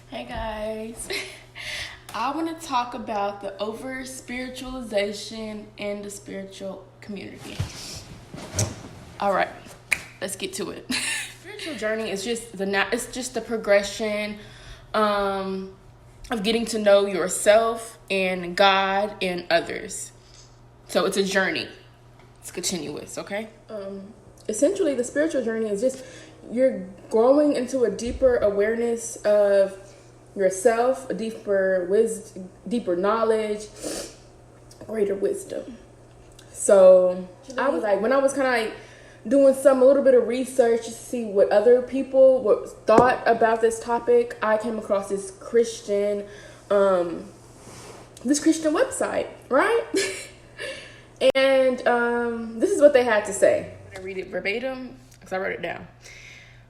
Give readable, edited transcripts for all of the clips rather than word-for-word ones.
Hey guys, I want to talk about the over spiritualization in the spiritual community. All right, let's get to it. Spiritual journey is just the progression of getting to know yourself and God and others. So it's a journey. It's continuous, okay? Essentially, the spiritual journey is just you're growing into a deeper awareness of yourself, a deeper knowledge, greater wisdom. So I was like, when I was kind of like doing a little bit of research to see what other people thought about this topic, I came across this Christian website, right? And this is what they had to say. I read it verbatim because I wrote it down.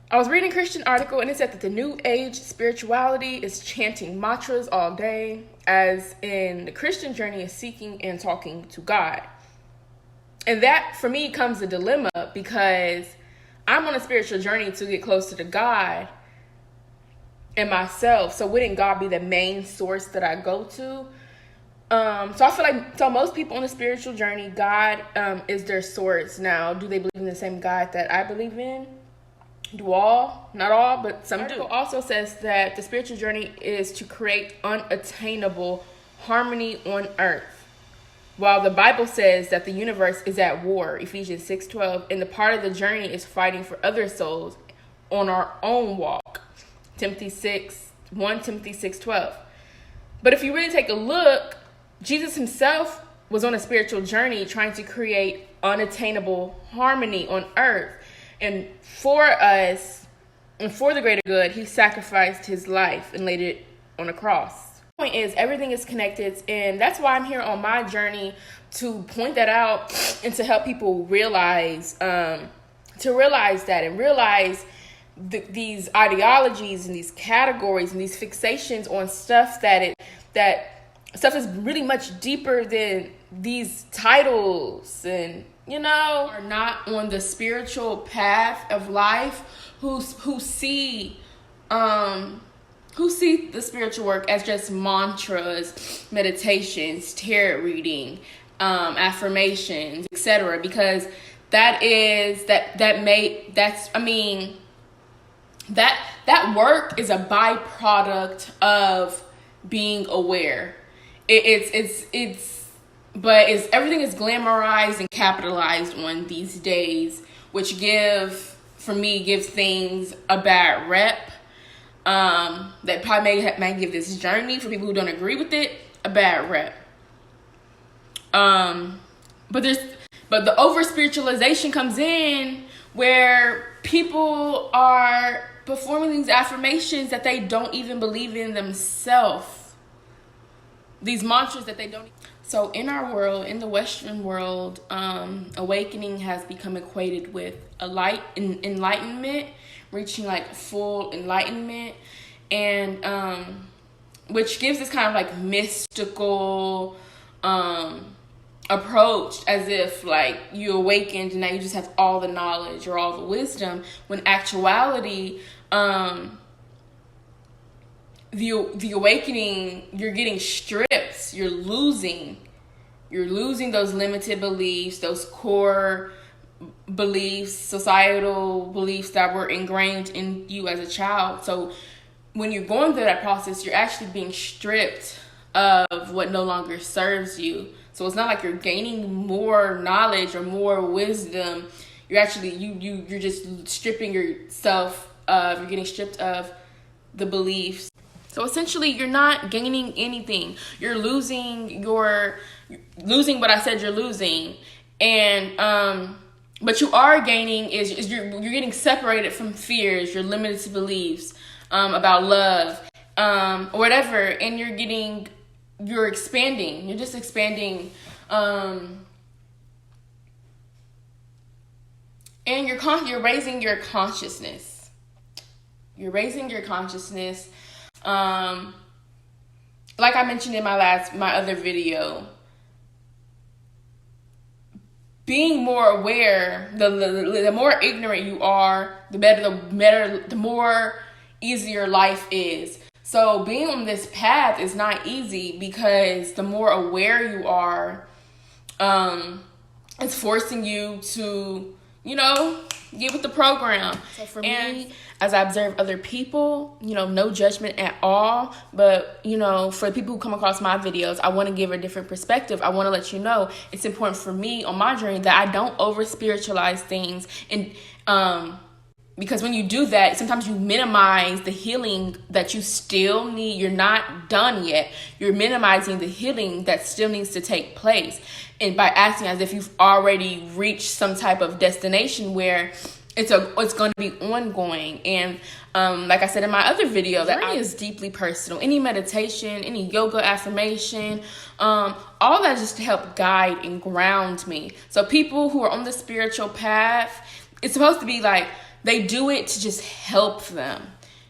I was reading a Christian article and it said that the new age spirituality is chanting mantras all day, as in the Christian journey is seeking and talking to God. And that, for me, comes a dilemma because I'm on a spiritual journey to get closer to God and myself. So wouldn't God be the main source that I go to? So I feel like, most people on a spiritual journey, God is their source. Now, do they believe in the same God that I believe in? Do all? Not all, but some do. The article also says that the spiritual journey is to create unattainable harmony on earth, while the Bible says that the universe is at war, Ephesians 6:12, and the part of the journey is fighting for other souls on our own walk, 1 Timothy 6:12. But if you really take a look, Jesus himself was on a spiritual journey trying to create unattainable harmony on earth. And for us, and for the greater good, he sacrificed his life and laid it on a cross. The point is, everything is connected, and that's why I'm here on my journey to point that out and to help people realize, that and realize these ideologies and these categories and these fixations on stuff that stuff is really much deeper than these titles, and are not on the spiritual path of life, who see the spiritual work as just mantras, meditations, tarot reading, affirmations, etc. Because that work is a byproduct of being aware. But everything is glamorized and capitalized on these days, which gives things a bad rep. That probably may give this journey, for people who don't agree with it, a bad rep. But the over spiritualization comes in, where people are performing these affirmations that they don't even believe in themselves. These mantras that they don't. So in our world, in the Western world, awakening has become equated with enlightenment, reaching like full enlightenment, and which gives this kind of like mystical approach, as if like you awakened and now you just have all the knowledge or all the wisdom, when actuality, the awakening, you're getting stripped, you're losing those limited beliefs, those core beliefs, societal beliefs that were ingrained in you as a child. So when you're going through that process, you're actually being stripped of what no longer serves you. So it's not like you're gaining more knowledge or more wisdom. You're actually, you're just stripping yourself of, you're getting stripped of the beliefs. So essentially, you're not gaining anything. You're losing what I said you're losing. And but you are gaining is you're getting separated from fears, your limited beliefs about love, or whatever, and you're expanding. You're just expanding, and you're raising your consciousness. You're raising your consciousness. Like I mentioned in my other video, being more aware, the more ignorant you are, the more easier life is. So being on this path is not easy because the more aware you are, it's forcing you to, get with the program. So for me, as I observe other people, no judgment at all. But, for people who come across my videos, I want to give a different perspective. I want to let you know it's important for me on my journey that I don't over spiritualize things. And because when you do that, sometimes you minimize the healing that you still need. You're not done yet. You're minimizing the healing that still needs to take place. And by acting as if you've already reached some type of destination where it's going to be ongoing. And like I said in my other video, that is deeply personal. Any meditation, any yoga, affirmation, all that just to help guide and ground me. So people who are on the spiritual path, it's supposed to be like they do it to just help them.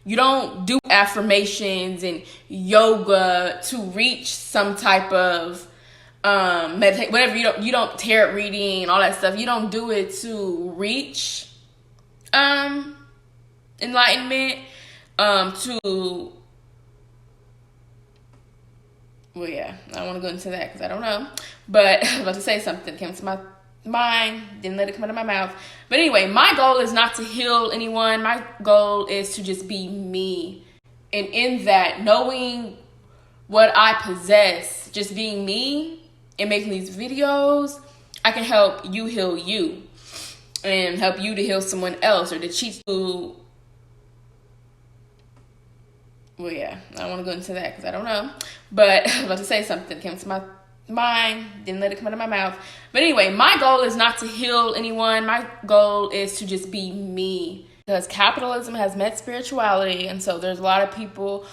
You don't do affirmations and yoga to reach some type of meditate, whatever. You don't tarot reading and all that stuff. You don't do it to reach enlightenment, to, well, yeah, I don't want to go into that because I don't know, but I was about to say something, came to my mind, didn't let it come out of my mouth. But anyway, my goal is not to heal anyone. My goal is to just be me. And in that, knowing what I possess, just being me and making these videos, I can help you heal you and help you to heal someone else, or to teach you. Well, yeah, I don't want to go into that because I don't know. But I was about to say something, came to my mind, didn't let it come out of my mouth. But anyway, my goal is not to heal anyone. My goal is to just be me, because capitalism has met spirituality. And so there's a lot of people,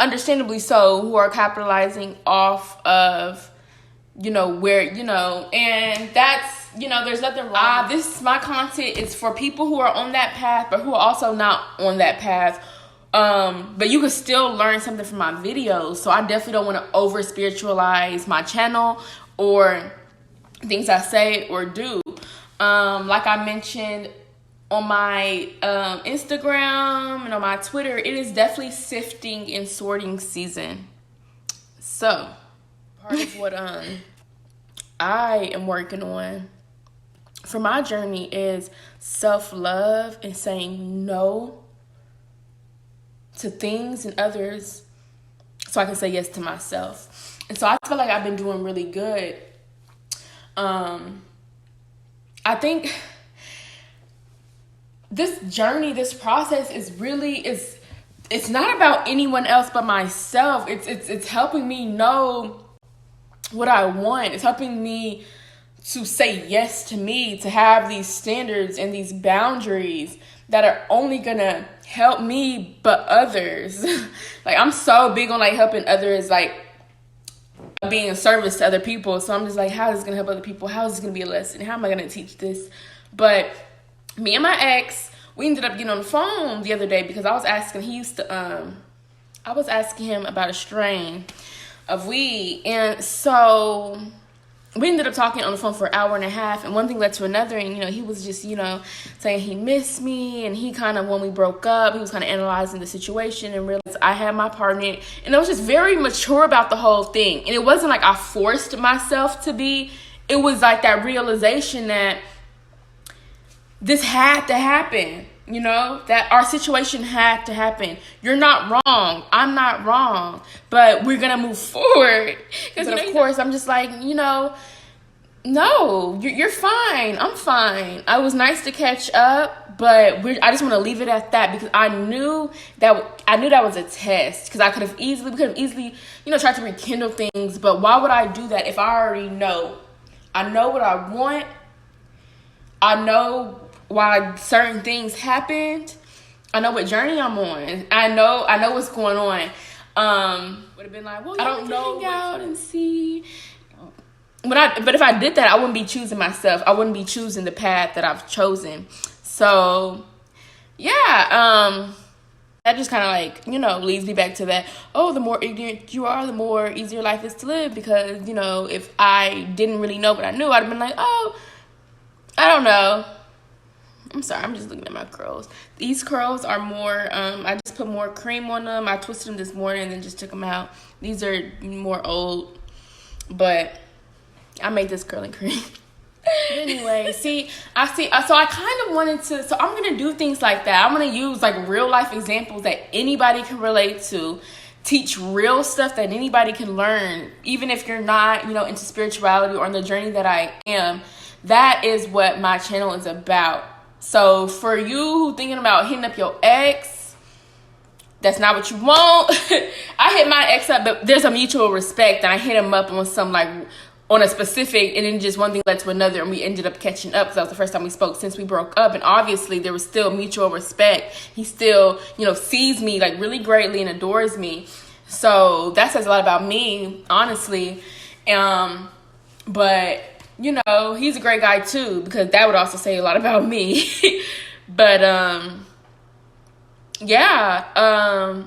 understandably so, who are capitalizing off of, and that's, there's nothing wrong. My content is for people who are on that path, but who are also not on that path. But you can still learn something from my videos. So I definitely don't want to over spiritualize my channel or things I say or do. Like I mentioned on my Instagram and on my Twitter, it is definitely sifting and sorting season. So part of what I am working on for my journey is self-love and saying no to things and others so I can say yes to myself. And so I feel like I've been doing really good. I think this journey, this process it's not about anyone else but myself. It's helping me know what I want. It's helping me to say yes to me, to have these standards and these boundaries that are only gonna help me but others. Like, I'm so big on helping others, being of service to other people. So I'm just like, how is this gonna help other people? How is this gonna be a lesson? How am I gonna teach this? But me and my ex, we ended up getting on the phone the other day because I was asking him about a strain of weed. And so we ended up talking on the phone for an hour and a half, and one thing led to another. And, he was just, saying he missed me. And he kind of, when we broke up, he was kind of analyzing the situation and realized I had my part in it. And I was just very mature about the whole thing. And it wasn't like I forced myself to be. It was like that realization that this had to happen, that our situation had to happen. You're not wrong. I'm not wrong. But we're going to move forward. But of course, I'm just like, no, you're fine. I'm fine. I was nice to catch up, but I just want to leave it at that because I knew that was a test, because we could have easily, tried to rekindle things. But why would I do that if I already know? I know what I want. I know why certain things happened. I know what journey I'm on. I know what's going on. Would have been like, well, I don't know, hang out and see. But if I did that, I wouldn't be choosing myself. I wouldn't be choosing the path that I've chosen. So, yeah, that just kind of leads me back to that. Oh, the more ignorant you are, the more easier life is to live. Because, if I didn't really know what I knew, I'd have been like, oh, I don't know. I'm sorry, I'm just looking at my curls. These curls are more, I just put more cream on them. I twisted them this morning and then just took them out. These are more old, but I made this curling cream. Anyway, so I kind of wanted to, so I'm going to do things like that. I'm going to use like real life examples that anybody can relate to, teach real stuff that anybody can learn, even if you're not, into spirituality or on the journey that I am. That is what my channel is about. So for you who thinking about hitting up your ex, that's not what you want. I hit my ex up, but there's a mutual respect, and I hit him up on some on a specific, and then just one thing led to another, and we ended up catching up because that was the first time we spoke since we broke up. And obviously there was still mutual respect. He still, sees me like really greatly and adores me. So that says a lot about me, honestly. But he's a great guy too, because that would also say a lot about me. But yeah,